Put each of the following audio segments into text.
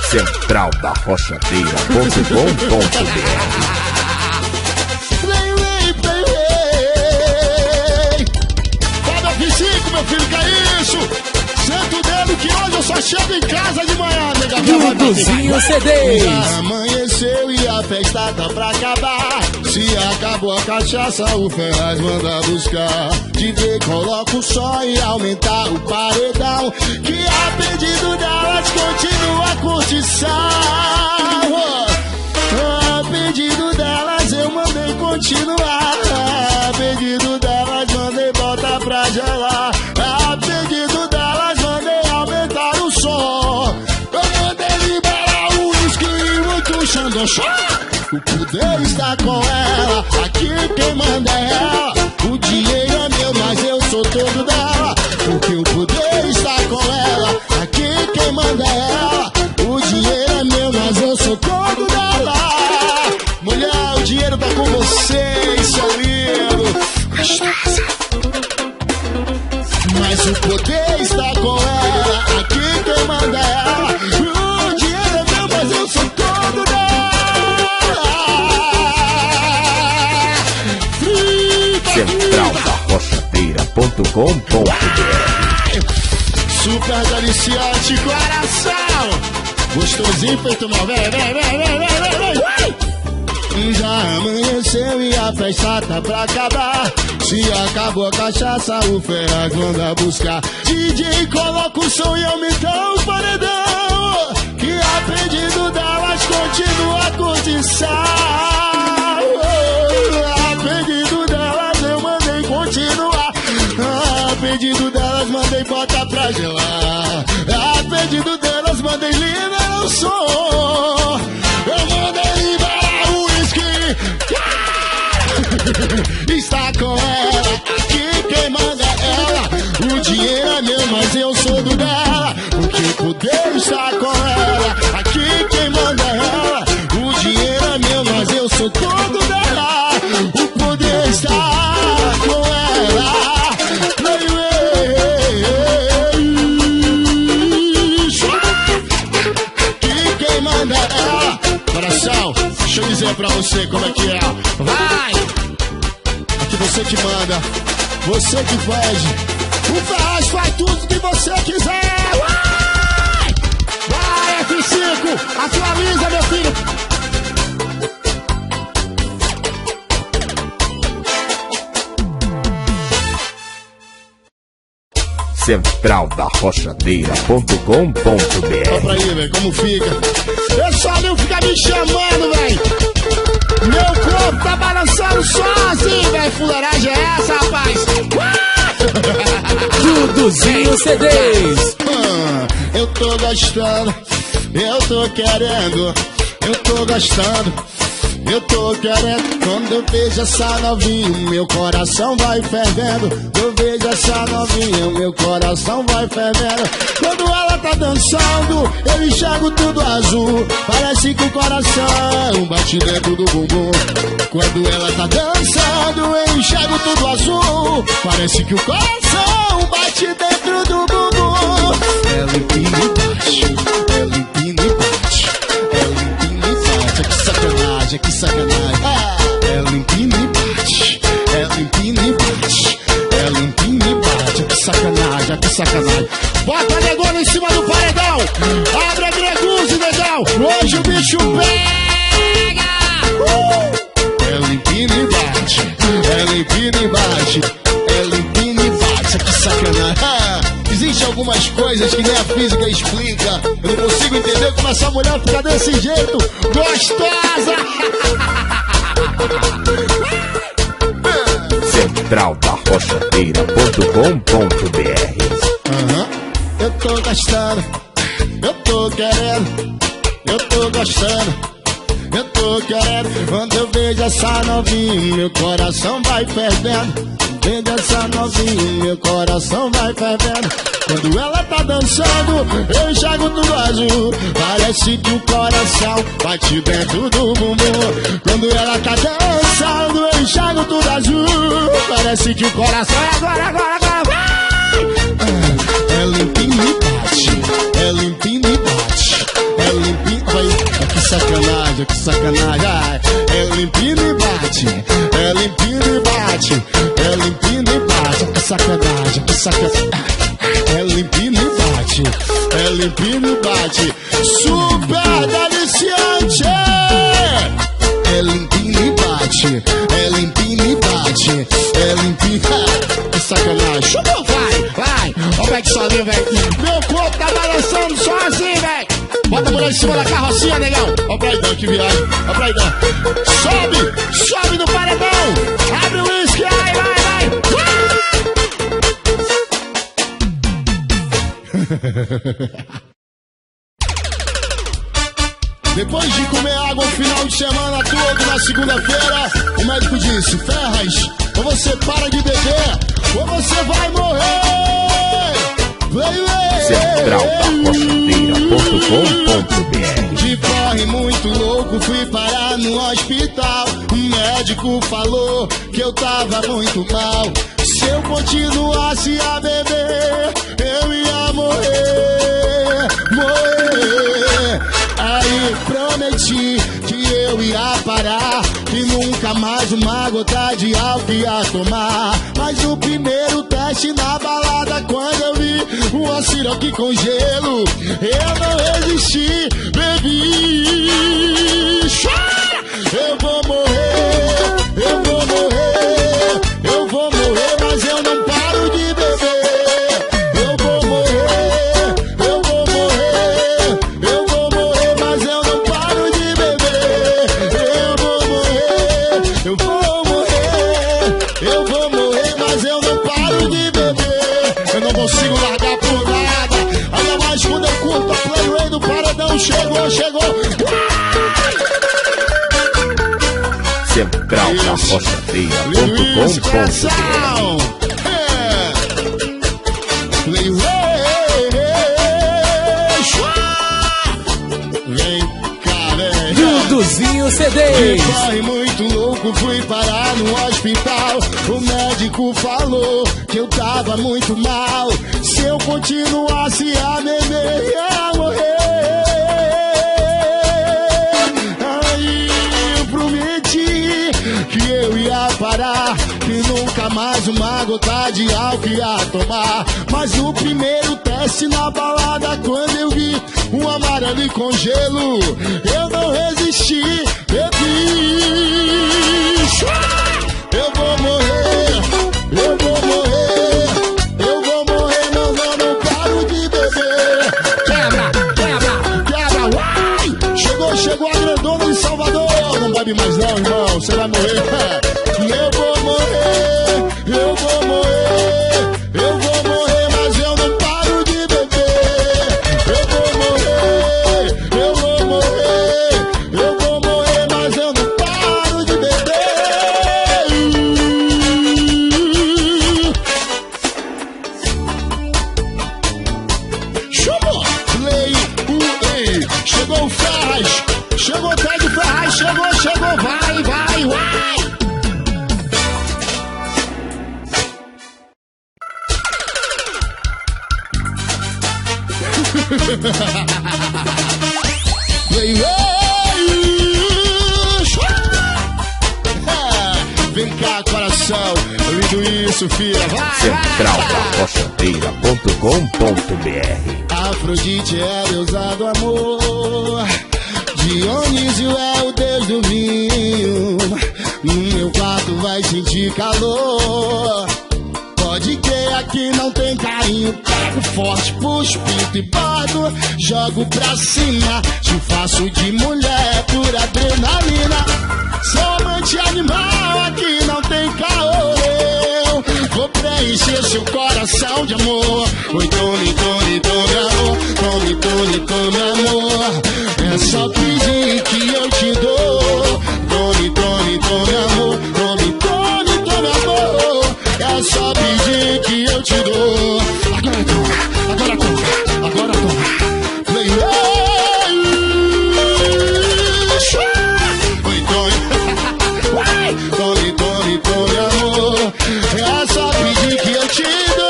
Central da Rochadeira.com.br. Cada F5, meu filho, que é isso? Senta o dedo que hoje eu só chego em casa de manhã, nega. Duduzinho CDs. Já amanheceu e a festa tá pra acabar. Se acabou a cachaça, o Ferraz manda buscar. DJ coloca o som e aumentar o paredão, que a pedido delas continua a curtição. A pedido delas eu mandei continuar. A pedido delas mandei voltar pra gelar. A pedido delas mandei aumentar o som. Eu mandei liberar o uísque e muito xandoxó. O poder está com ela, aqui quem manda é ela. O dinheiro é meu, mas eu sou todo dela. Porque o poder está com ela, aqui quem manda é ela. O dinheiro é meu, mas eu sou todo dela. Mulher, o dinheiro tá com você, isso é lindo. Gostosa. Mas o poder está com ela, aqui quem manda é ela. O dinheiro é meu, mas eu sou todo dela. Central da Rochadeira.com.br. Super deliciante, coração. Gostosinho feito mal, vem. Já amanheceu e a festa tá pra acabar. Se acabou a cachaça, o Ferraz manda buscar. DJ coloca o som e aumenta o paredão, que a pedido delas continua a curtição. A pedido delas eu mandei continuar. A pedido delas mandei botar pra gelar. A pedido delas mandei liberar o som. Eu mandei liberar o uísque. Está com ela, aqui quem manda é ela. O dinheiro é meu, mas eu sou do dela. Porque o poder está com ela, aqui quem manda é ela. O dinheiro é meu, mas eu sou todo dela. O poder está com ela. Aqui quem manda é ela. Coração, deixa eu dizer pra você como é que é. Vai! Aqui você que manda, você que pede. O Ferraz faz tudo que você quiser. Vai! Vai, F5! Atualiza, meu filho! Central da Rochadeira.com.br. Olha pra aí, velho, como fica. Pessoal, não fica me chamando, velho. Meu corpo tá balançando só assim, velho. Fuleiragem é essa, rapaz? Duduzinho CDs. Eu tô gostando, eu tô querendo, eu tô gostando, eu tô querendo. Quando eu vejo essa novinha, meu coração vai fervendo. Eu vejo essa novinha, meu coração vai fervendo. Quando ela tá dançando, eu enxergo tudo azul. Parece que o coração bate dentro do bumbum. Quando ela tá dançando, eu enxergo tudo azul. Parece que o coração bate dentro do bumbum. Ela empina e bate, ela empina e bate, ela empina e bate. Que sacanagem, que sacanagem. Ela empina e bate, ela empina e bate, ela empina e bate. Que sacanagem, que sacanagem. Bota a negona em cima do paredão. Abre a Greguzzi, negão. Hoje o bicho pega. Ela empina e bate, ela empina e bate, ela empina e bate. Que sacanagem. Existem algumas coisas que nem a física explica. Eu não consigo entender como essa mulher fica desse jeito. Gostosa. Central da Rochadeira.com.br. Eu tô gastando, eu tô querendo, eu tô gostando, eu tô querendo. Quando eu vejo essa novinha, meu coração vai fervendo. Vejo essa novinha, meu coração vai fervendo. Quando ela tá dançando, eu enxergo tudo azul. Parece que o coração bate dentro do bumbum. Quando ela tá dançando, eu enxergo tudo azul. Parece que o coração é agora, vai! Ela empina e bate, ela empina e bate, ela empina sacanagem, que sacanagem. Ai, é limpinho e bate, é limpinho e bate, é limpinho e bate. Que sacanagem, que sacanagem. É limpinho e bate, é limpinho e bate. Super deliciante. É limpinho e bate, é limpinho e bate, é limpinho. Que sacanagem. Chupa, vai. Ó o back sozinho, velho. Meu corpo tá balançando só assim, velho. Bota a mulher em cima da carrocinha, negão. Ó o Braidão, que viagem. Ó o Braidão. Sobe no paredão. Abre o uísque, vai. Depois de comer água o final de semana todo, na segunda-feira, o médico disse: Ferraz, ou você para de beber, ou você vai morrer. Centraldacostadeira.com.br. De corre muito louco, fui parar no hospital. O médico falou que eu tava muito mal. Se eu continuasse a beber, eu ia morrer. Aí prometi que eu ia parar, que nunca mais uma gota de álcool ia tomar. Mas no primeiro teste na balada, quando eu vi uma siroque com gelo, eu não resisti, bebi. Eu vou morrer, mas eu não paro de beber. Eu vou morrer, mas eu não paro de beber. Eu vou morrer, mas eu não paro de beber. Eu não consigo largar por nada, ainda mais quando eu curto a Playway do paredão. Chegou. Centraldacostadeira.com.br. Vem cá, vem. Duduzinho CDs. Corre muito louco, fui parar no hospital. O médico falou que eu tava muito mal. Se eu continuasse a beber, ia morrer. Aí eu prometi que eu ia parar, que nunca mais uma gota de álcool ia tomar. Mas no primeiro teste na balada, quando eu vi um amarelo com gelo, eu não resisti, bebi. Eu vou morrer, mas eu não paro de beber. Quebra, uai! Chegou a grandona em Salvador. Não bebe mais não, irmão, você vai morrer. Eu vou morrer, mas eu não paro de beber. Eu vou morrer, mas eu não paro de beber. Chamou, chegou o Ferraz, chegou o Ted Ferraz, chegou, vai. Vem cá, coração, lindo isso, filha, vai. Centraldacostadeira.com.br. Afrodite é a deusa do amor, Dionísio é o deus do vinho. No meu quarto vai sentir calor. Pode crer, aqui não tem carinho. Pego forte, puxo, pinto e bordo, jogo pra cima. Te faço de mulher por adrenalina. Sou amante animal, aqui não tem caô. Vou preencher seu coração de amor. Oi, Tony, meu amor. Tome, amor. É só pedir que eu te dou. Tony, amor. Tome, amor. É só pedir que eu te dou. Agora toma. Play. Oi, Tony, amor. É só pedir que eu te dou.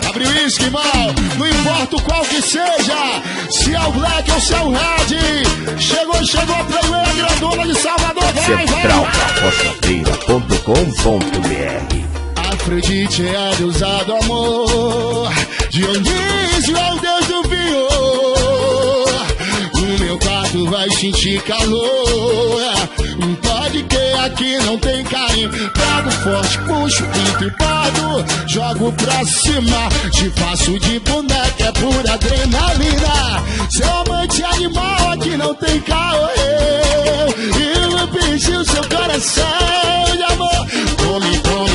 Abre o uísque, vai. não importa o qual que seja, se é o Black ou se é o Red. Chegou a primeira grandona de Salvador, vai. Centraldarrochadeira.com.br. Afrodite é a deusa do amor, Dionísio é o deus do vinho. O meu quarto vai sentir calor. Pode que aqui não tem carinho. Trago forte, puxo, pinto e pardo, jogo pra cima, te faço de boneca, é pura adrenalina. Seu amante animal, aqui não tem caô. E eu pedi o seu coração de amor. Tome, amor.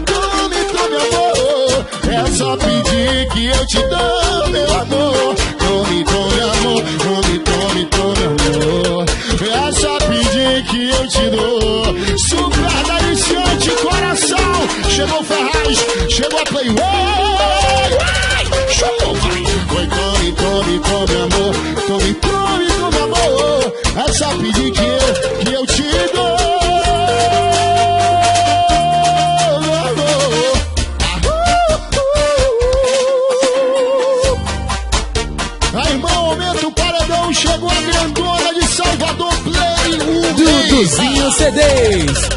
Tome, amor. É só pedir que eu te dou, meu amor. Tome, amor. Tome, amor. É só pedir que eu te dou. Super deliciante coração. Chegou o Ferraz, chegou a Playboy. Show, vai. Oi, tome, amor. Tome, amor. É só pedir que eu te dou. Aí, irmão, aumenta o paredão. Chegou a grandona de Salvador, Play. Duduzinho CDs.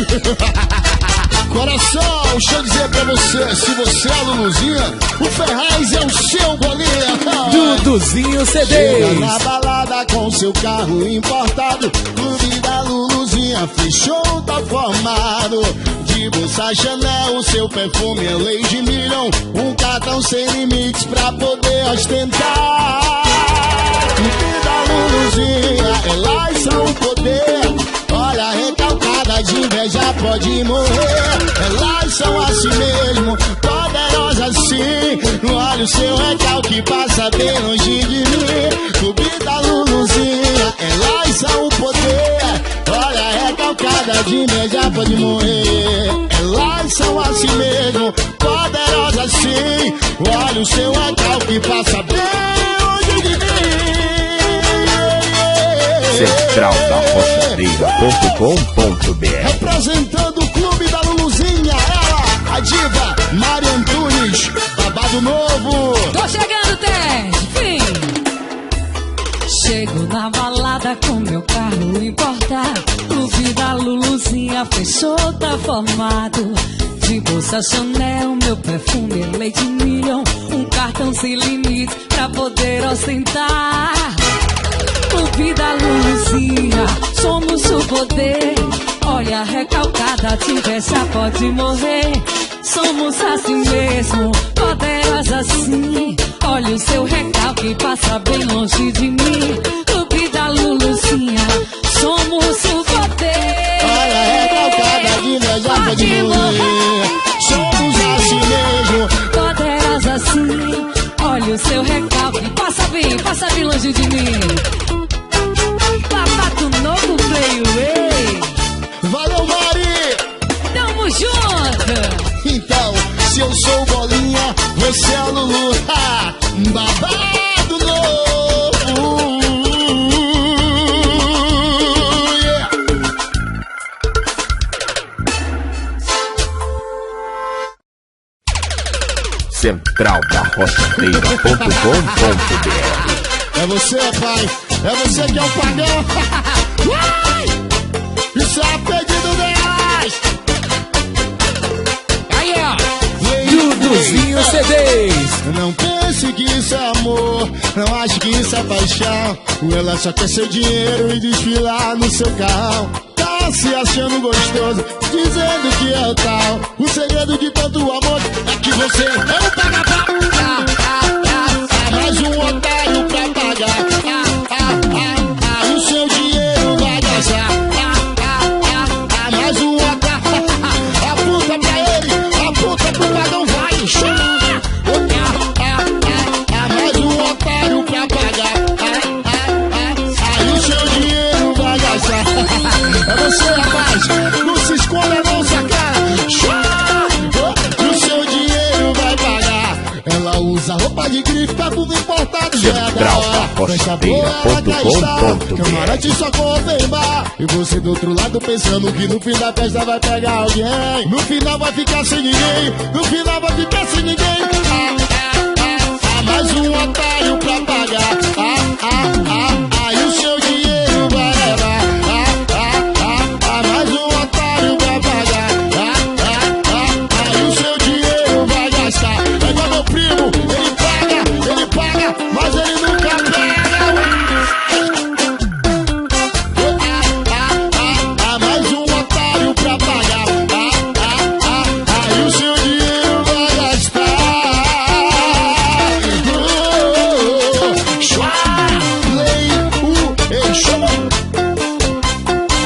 Centraldarrochadeira.com.br. Coração, deixa eu dizer pra você, se você é a Luluzinha, o Ferraz é o seu bolinha. Duduzinho Chega CDs. na balada com seu carro importado, clube da Luluzinha fechou, tá formado. De bolsa Chanel, o seu perfume é Lady Million, um cartão sem limites pra poder ostentar. Clube da Luluzinha, elas são o poder. Olha, recalcada de inveja pode morrer. Elas são assim mesmo, poderosas assim. Olha o seu recalque, passa bem longe de mim. Clube da Luluzinha, elas são o poder. Olha, recalcada de inveja pode morrer. Elas são assim mesmo, poderosas assim. Olha o seu recalque, passa bem longe de mim. Centraldarrochadeira.com.br. Representando o clube da Luluzinha, ela, a diva Mari Antunes, babado novo. Tô chegando, Ted, fim. Chego na balada com meu carro importado, clube da Luluzinha fechou, tá formado. De bolsa Chanel, meu perfume é Lady Million, um cartão sem limite pra poder ostentar. Clube da Luluzinha, somos o poder. Olha, recalcada, de inveja pode morrer. Somos assim mesmo, poderosas assim. Olha o seu recalque, passa bem longe de mim. Clube da Luluzinha, somos o poder. Olha, recalcada de inveja pode morrer. Somos assim mesmo, poderosas assim. Olha o seu recalque, passa bem longe de mim. Babado novo, Playway. valeu Mari. Tamo junto. Então, se eu sou bolinha, você é a Lulu. Ha! Babado novo. Yeah. Centraldarrochadeira.com.br. É você, pai. É você que é o pagão. Uai! Isso é pedido delas. Aí, ó. Duduzinho CDs. Não pense que isso é amor, não ache que isso é paixão. Ela só quer seu dinheiro e desfilar no seu carro. Tá se achando gostoso, dizendo que é o tal. O segredo de tanto amor é que você é um paga-pau. Mais um otário pra pagar. O seu dinheiro vai gastar. Mais um otário. Aponta pra ele, aponta pro padrão, vai. Mais um otário pra pagar. Aí o seu dinheiro vai gastar. É você, rapaz, não se esconda não, sacana. O seu dinheiro vai pagar. Ela usa roupa de grife, tá tudo importado, já é da hora. festa boa ela quer estar. Camarote só com open bar. E você do outro lado pensando que no fim da festa vai pegar alguém. No final vai ficar sem ninguém. No final vai ficar sem ninguém. Mais um otário pra pagar. E o seu dinheiro vai levar. Mais um otário pra pagar. E o seu dinheiro vai gastar. É igual meu primo, ele paga, mas ele nunca pega. Mais um otário pra pagar. E o seu dinheiro vai gastar.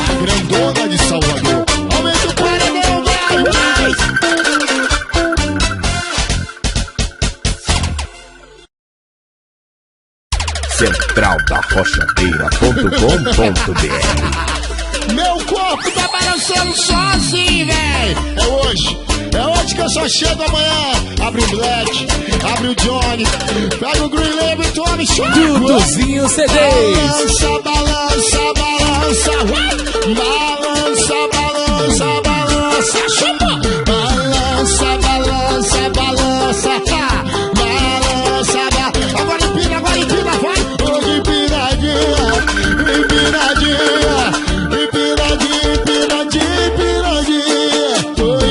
A grandona de Salvador. Aumenta o paredão, vai! Centraldarrochadeira.com.br. Meu corpo tá balançando sozinho, véi. É hoje que eu só chego amanhã. Abre o Black, abre o Johnny, pega o Green Label e tome show. Duduzinho CDs. Balança, balança, balança, balança, balança, chupa. Balança, balança, balança, balança, agora empina, vai. Hoje empiradinha, empiradinha, empiradinha, empiradinha, oi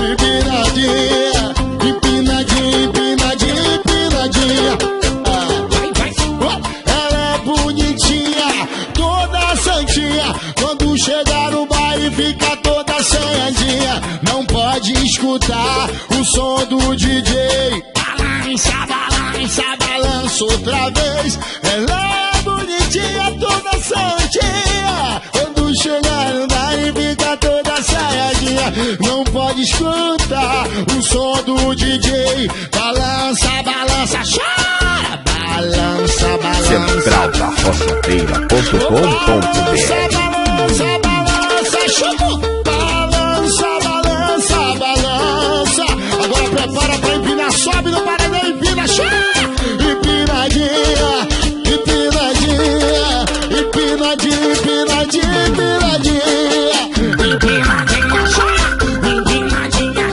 empiradinha, empinadinha, empinadinha. Ela é bonitinha, toda santinha. Quando chegar no baile fica toda assanhadinha. Não pode escutar o som do DJ. Balança, balança, balança outra vez. Ela é bonitinha, toda santinha. Quando chegar no baile fica toda assanhadinha. Não pode escutar o som do DJ. Balança, balança, chora. Balança, balança. Centraldarrochadeira.com.br. Balança, balança, chupa. Balança, balança, balança. Agora prepara pra empinar, sobe no paredão, empina, chora. Empinadinha, empinadinha, empinadinha, empinadinha, empinadinha. Empinadinha, chora. Empinadinha,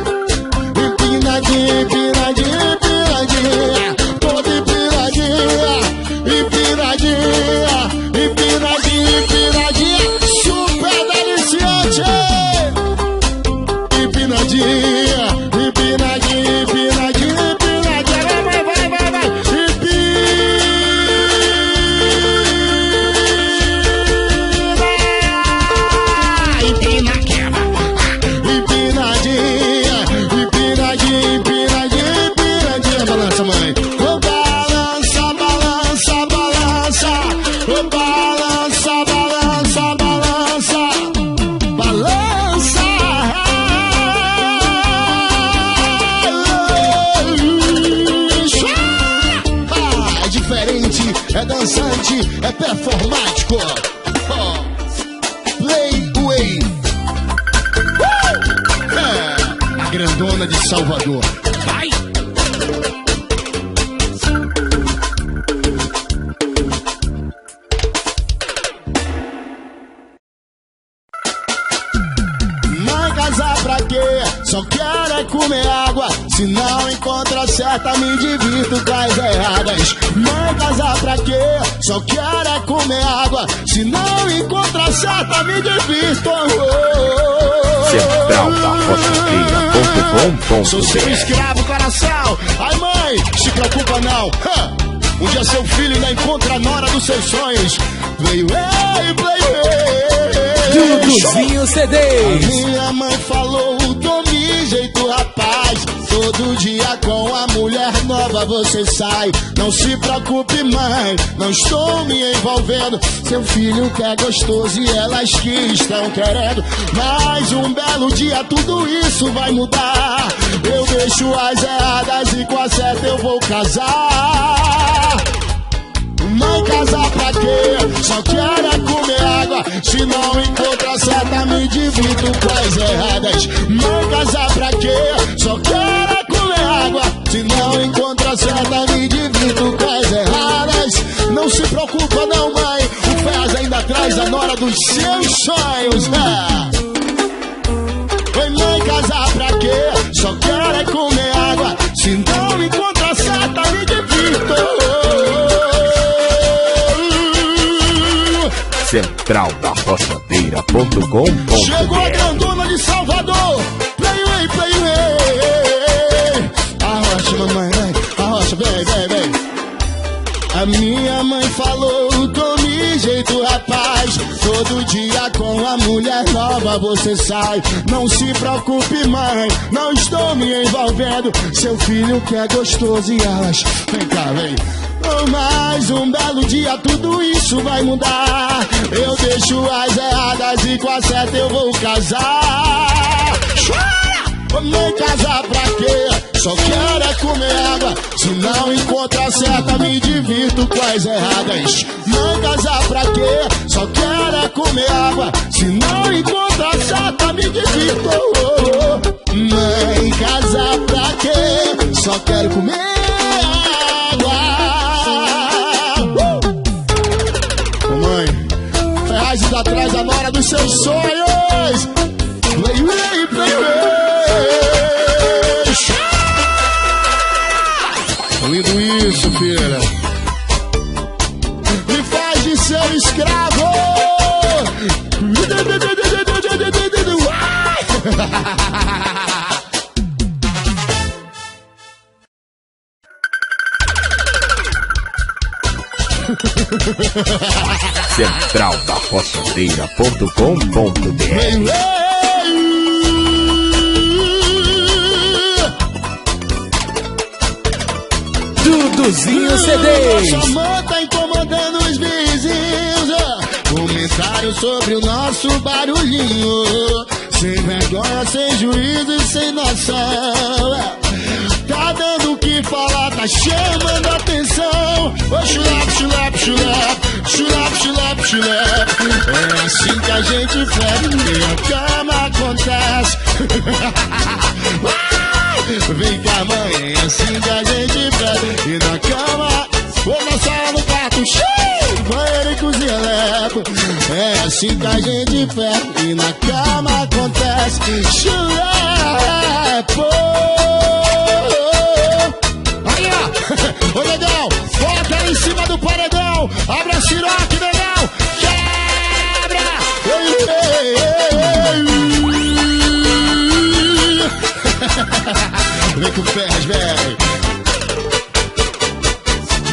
empinadinha, empinadinha, empinadinha. Toda empinadinha, empinadinha, empinadinha, empinadinha. Super deliciante. Empinadinha, empinadinha, empinadinha, empinadinha. Vai. Empina, quebra. Empinadinha, empinadinha, empinadinha, empinadinha. Balança, mãe. Oh, balança, balança, balança. Oh, balança, balança, balança. Balança. É diferente, é dançante, é performático. Playway. A grandona de Salvador. Vai! Mãe, casar pra quê? Só quero é comer água. Se não encontra certa, me divirto com as erradas. Mãe, casar pra quê? Só quero é comer água. Se não encontra certa, me divirto. Centraldarrochadeira.com.br. Sou seu escravo, coração. Ai, mãe, se preocupa não. Um dia seu filho ainda encontra a nora dos seus sonhos. Playway. Duduzinho CDs. Minha mãe falou, tome jeito, rapaz. Todo dia com a mulher nova você sai. Não se preocupe, mãe, não estou me envolvendo. Seu filho quer gostoso e elas que estão querendo. Mas um belo dia tudo isso vai mudar. Eu deixo as erradas e com a certa eu vou casar. Mãe, casar pra quê? Só quero é comer água. Se não encontra certa, me divido com as erradas. Mãe, casar pra quê? Só quero é comer água. Se não encontra certa, me divido com as erradas. centraldarrochadeira.com.br. Chegou a grandona de Salvador. Playway, playway. Arrocha, mamãe, vem. Arrocha, vem, vem, vem. A minha mãe falou, tome jeito, rapaz. Todo dia com a mulher nova você sai. Não se preocupe, mãe, não estou me envolvendo. Seu filho que é gostoso e elas, vem cá, vem. Mas um belo dia tudo isso vai mudar. Eu deixo as erradas e com a certa eu vou casar. Chora! Nem casar pra quê? Só quero é comer água. Se não encontro a certa, me divirto com as erradas. Nem casar pra quê? Só quero é comer água. Se não encontro a certa, me divirto. Nem casar pra quê? Só quero comer água. Mãe, Ferraz atrás a nora dos seus sonhos. Play, play, play, play. Lindo isso, filha. Me faz de seu escravo. centraldarrochadeira.com.br. Duduzinho CDs. Nossa mãe tá incomodando os vizinhos. Comentário sobre o nosso barulhinho. Sem vergonha, sem juízo e sem noção. Tá dando o que falar, tá chamando atenção. Ô chulap, chulap, chulap. Chulap, chulap, chulap. É assim que a gente fede e a cama acontece. Vem cá, mãe, é assim que a gente pede. E na cama, ou na sala, no quarto, banheiro e cozinha lepo. É assim que a gente pede. E na cama acontece. Chulepo. Aí, ó. Ô, negão, bota aí em cima do paredão. Abre a siroque, negão. Quebra. Vem com pés, velho.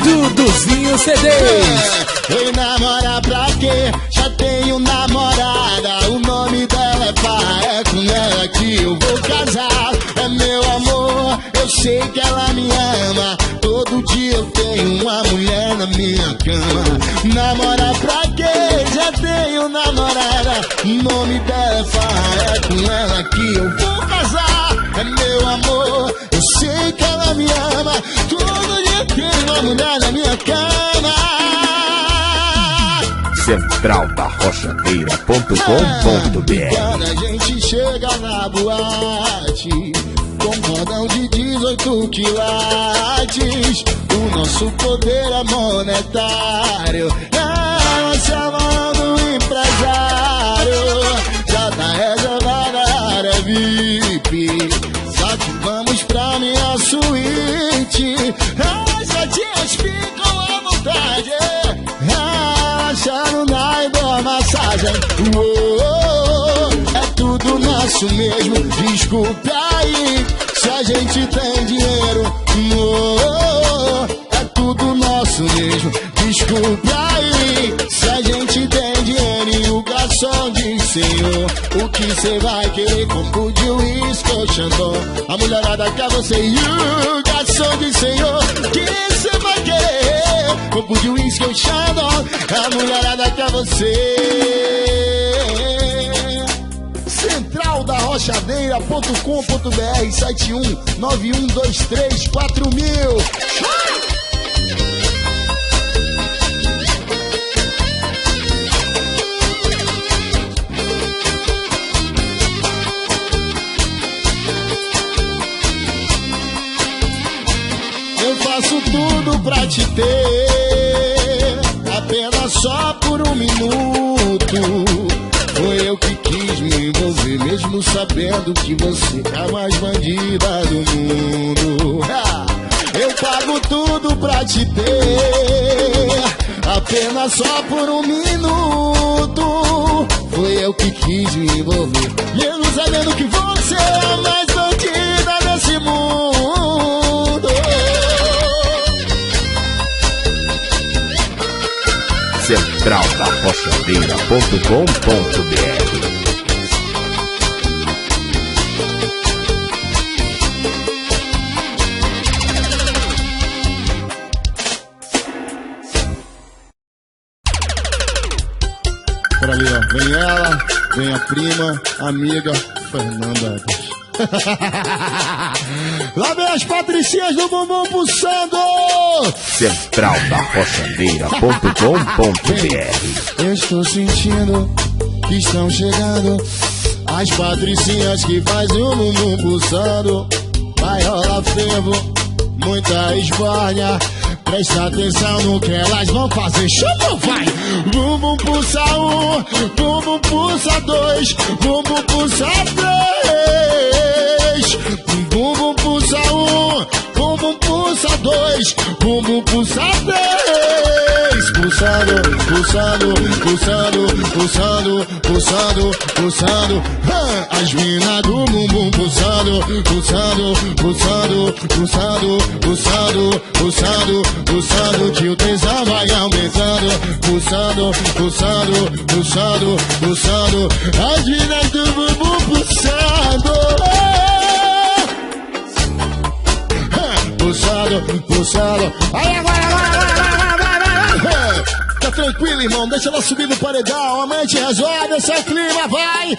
Duduzinho CDs. Vem namorar pra quê? Já tenho namorada. O nome dela é Pá. É com ela que eu vou casar. É meu amor, eu sei que ela me ama. Todo dia eu tenho uma mulher na minha cama. Namorar pra quê? Já tenho namorada. O nome dela é Pá. É com ela que eu vou casar. É meu amor, eu sei que ela me ama. Todo dia eu tenho uma mulher na minha cama. centraldarrochadeira.com.br. Quando a gente chega na boate, com cordão de 18 quilates, o nosso poder é monetário. É a mão do empresário, já tá reservada a área VIP. Só que vamos pra minha suíte, as gatinhas ficam à vontade. Relaxando na hidromassagem. É tudo nosso mesmo. Desculpe aí se a gente tem dinheiro. É tudo nosso mesmo. Desculpe aí se a gente tem dinheiro. E o garçom diz: senhor, o que cê vai querer? Copo de uísque ou Xandão? A mulherada quer você. E o garçom diz: senhor, o que cê vai querer? Copo de uísque ou Xandão? A mulherada quer você. Centraldarrochadeira.com.br 7191234000. Eu faço tudo pra te ter, apenas só por um minuto. Foi eu que quis me envolver, mesmo sabendo que você é a mais bandida do mundo. Eu pago tudo pra te ter, apenas só por um minuto. eu que quis me envolver. Mesmo sabendo que você é a mais bandida desse mundo. centraldarrochadeira.com.br. Por ali, ó, vem ela, vem a prima, amiga, Fernanda. Lá vem as patricinhas do bumbum pulsando. centraldarrochadeira.com.br. Eu estou sentindo que estão chegando as patricinhas que fazem o bumbum pulsando. Vai rolar fervo, muita esbórnia. Presta atenção no que elas vão fazer. Chama, vai! Bumbum pulsa 1, bumbum pulsa 2, bumbum pulsa 3. Bumbum pulsa 1, bumbum pulsa 2, bumbum pulsa 3. Pulsando, pulsando, pulsando, pulsando, pulsando, pulsando. As minas do bumbum pulsando, pulsando, pulsando, pulsando, pulsando, pulsando, pulsando, que o tesão vai aumentando. Pulsando, pulsando, pulsando, pulsando. As minas do bumbum pulsando. Pulsando, pulsando. Aí agora. Tá tranquilo, irmão, deixa ela subir no paredão. Amanhã te resolve, esse é o clima, vai!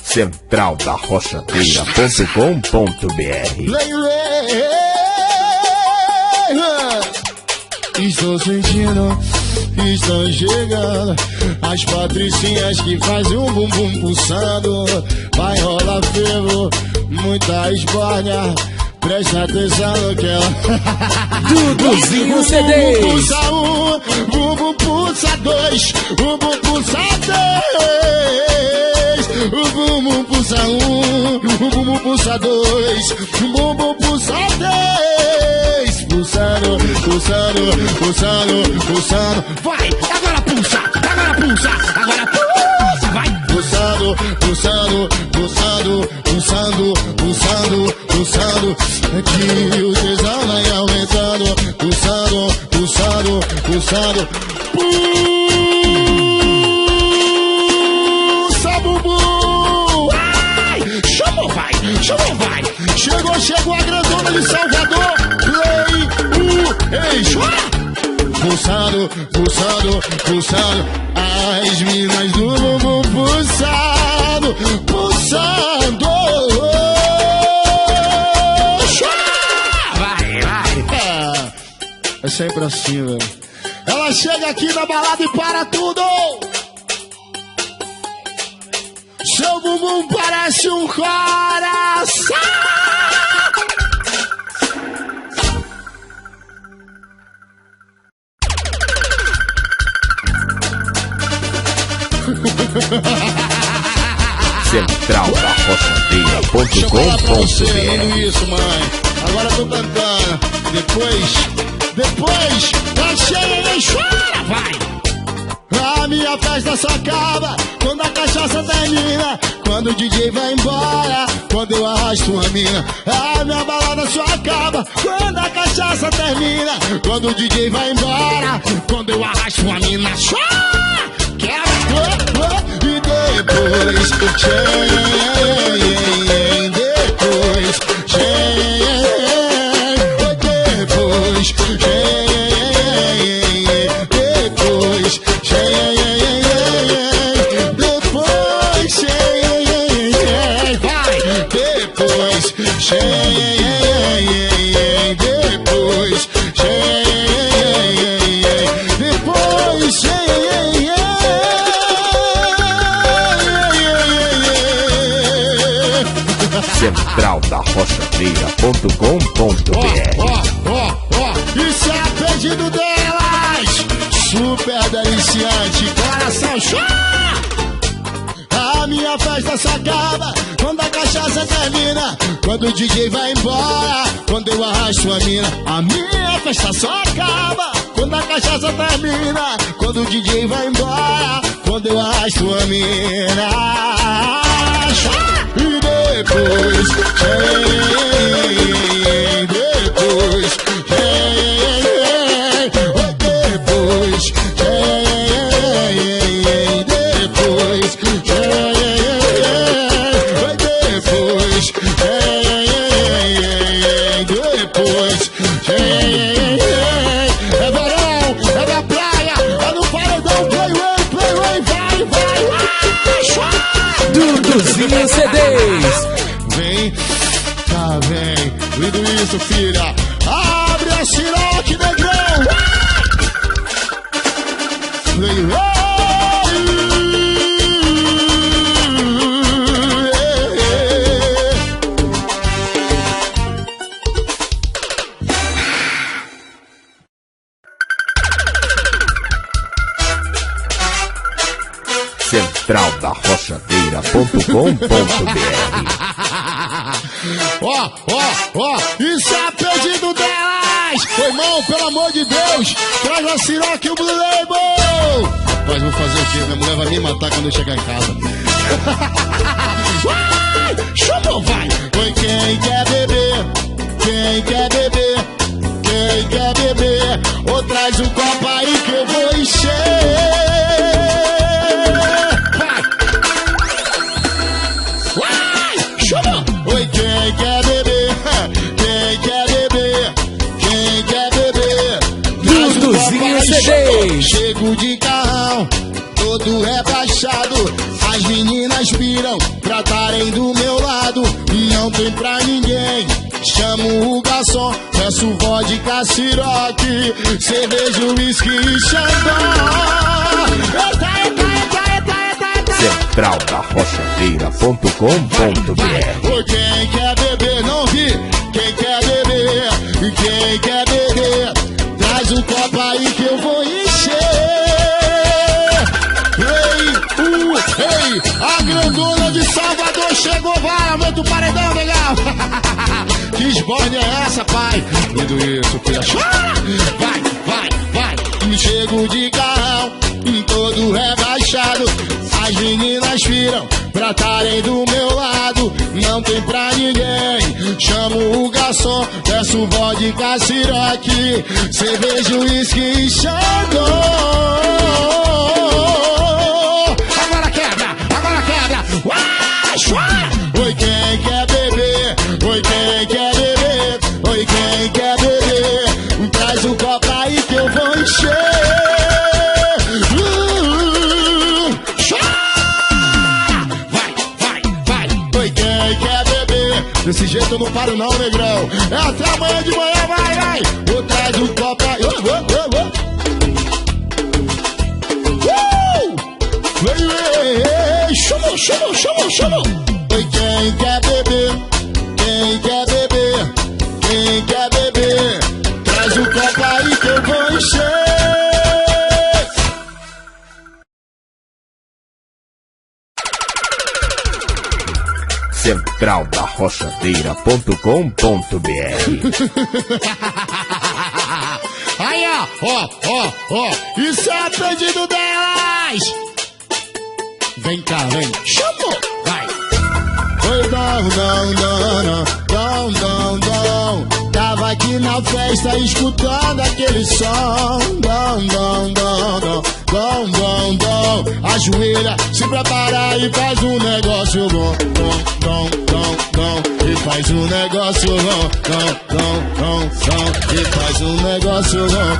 centraldarrochadeira.com.br. Estou sentindo, estão chegando as patricinhas que fazem um bumbum pulsando. Vai rolar fervo, muita esbórnia. Presta atenção no que ela... Duduzinho CD. Bumbum pulsa 1, bumbum pulsa 2, bumbum pulsa 3. O bumbum pulsa 1, o bumbum pulsa 2, o bumbum pulsa 3. Pulsando, pulsando, pulsando, pulsando. Vai, agora pulsa, agora pulsa, agora pulsa, vai. Pulsando, pulsando, pulsando, pulsando, pulsando, pulsando. Que o tesão vai aumentando. Pulsando, pulsando, pulsando. Pulsa, bumbum. Ai, chamou, vai, chamou, vai. Chegou a grandona de Salvador. Play, eixo. Pulsando, pulsando, pulsando. As minas do bumbum pulsando, pulsando. É sempre assim, velho. Ela chega aqui na balada e para tudo. Seu bumbum parece um coração. centraldarrochadeira.com.br. Isso, mãe. Agora eu tô cantando. Depois, tá cheia e chora, vai! A minha festa só acaba quando a cachaça termina, quando o DJ vai embora, quando eu arrasto uma mina. A minha balada só acaba quando a cachaça termina, quando o DJ vai embora, quando eu arrasto uma mina. Chora! Quebra, e depois, centraldarrochadeira.com.br. Isso é a pedido delas. Super deliciante, coração chora. A minha festa só acaba quando a cachaça termina, quando o DJ vai embora, quando eu arrasto a mina. A minha festa só acaba quando a cachaça termina, quando o DJ vai embora, quando eu arrasto a mina. E depois, depois, é verão, é da praia, é no paredão, play, vai, Duduzinho CDs. vem, tá, vem, lindo isso, filha, abre a Ciroc, negrão, play, centraldarrochadeira.com.br. Ó, isso é pedido delas! Ô, irmão, pelo amor de Deus, traz a Ciroc e o Blue Label! Rapaz, vou fazer o quê? Minha mulher vai me matar quando eu chegar em casa. Chamou, vai! Oi, quem quer beber? Quem quer beber? Quem quer beber? Ou traz um copo aí que eu vou encher! Oi, quem quer beber? Quem quer beber? Quem quer beber? Duduzinho CDs. Chego de carrão, todo rebaixado. As meninas piram pra estarem do meu lado. Não tem pra ninguém. Chamo o garçom, peço vodka, Ciroc, cerveja, uísque e Xandó. centraldarrochadeira.com.br. Oi, quem quer beber, não vi. Quem quer beber, quem quer beber, traz um copo aí que eu vou encher. Ei, a grandona de Salvador chegou, vai, aumenta o paredão, legal. Que esborne é essa, pai? Lindo isso, filha. Vai. Chego de carrão, todo rebaixado. As meninas viram pra estarem do meu lado. Não tem pra ninguém. Chamo o garçom, peço vodka, Ciroc, cerveja, uísque e Xandó. Agora quebra. Oi, quem quer beber? Oi, quem quer beber? Oi, quem quer beber? Traz um copo aí que eu vou encher. Vai. Oi, quem quer beber? Desse jeito eu não paro não, negrão. É até amanhã de manhã, vai. Ou traz um copo aí. Chamou. Oi, quem quer beber? Quem quer beber? Quem quer beber? Traz o copo aí que eu vou encher. centraldarrochadeira.com.br. Aí, ó. Isso é pedido delas. Vem cá, vem. Chamou, vai. Oi, não. Tava aqui na festa escutando aquele som. Não. Ajoelha, se prepara e faz um negócio bom. E faz um negócio bom. E faz um negócio bom.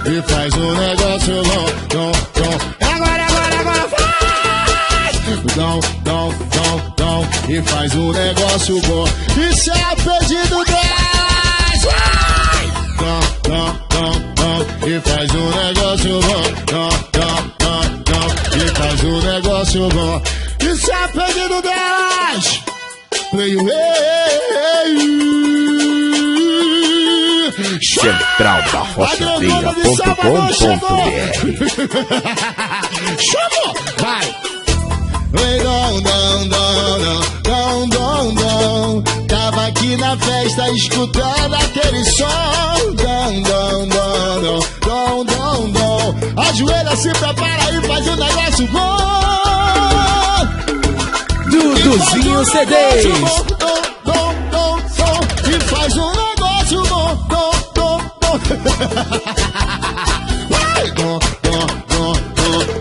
E faz um negócio bom. Agora faz! E faz um negócio bom. Isso é pedido delas! E faz um negócio bom. E faz um negócio bom. Isso é pedido delas! centraldarrochadeira.com.br. Chamou! Vai! Oi, não. Tava aqui na festa escutando aquele som. Ajoelha, se prepara e faz um negócio bom. Duduzinho CDs. E faz um negócio bom.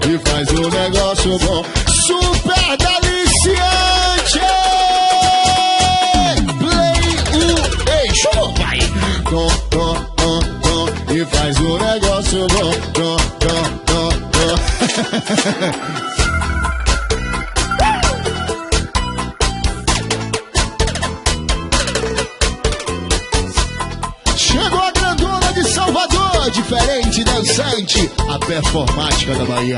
E faz um negócio bom. Super deliciante. Play ei, show, vai. E faz um negócio bom. Chegou a grandona de Salvador, diferente, dançante, a performática da Bahia.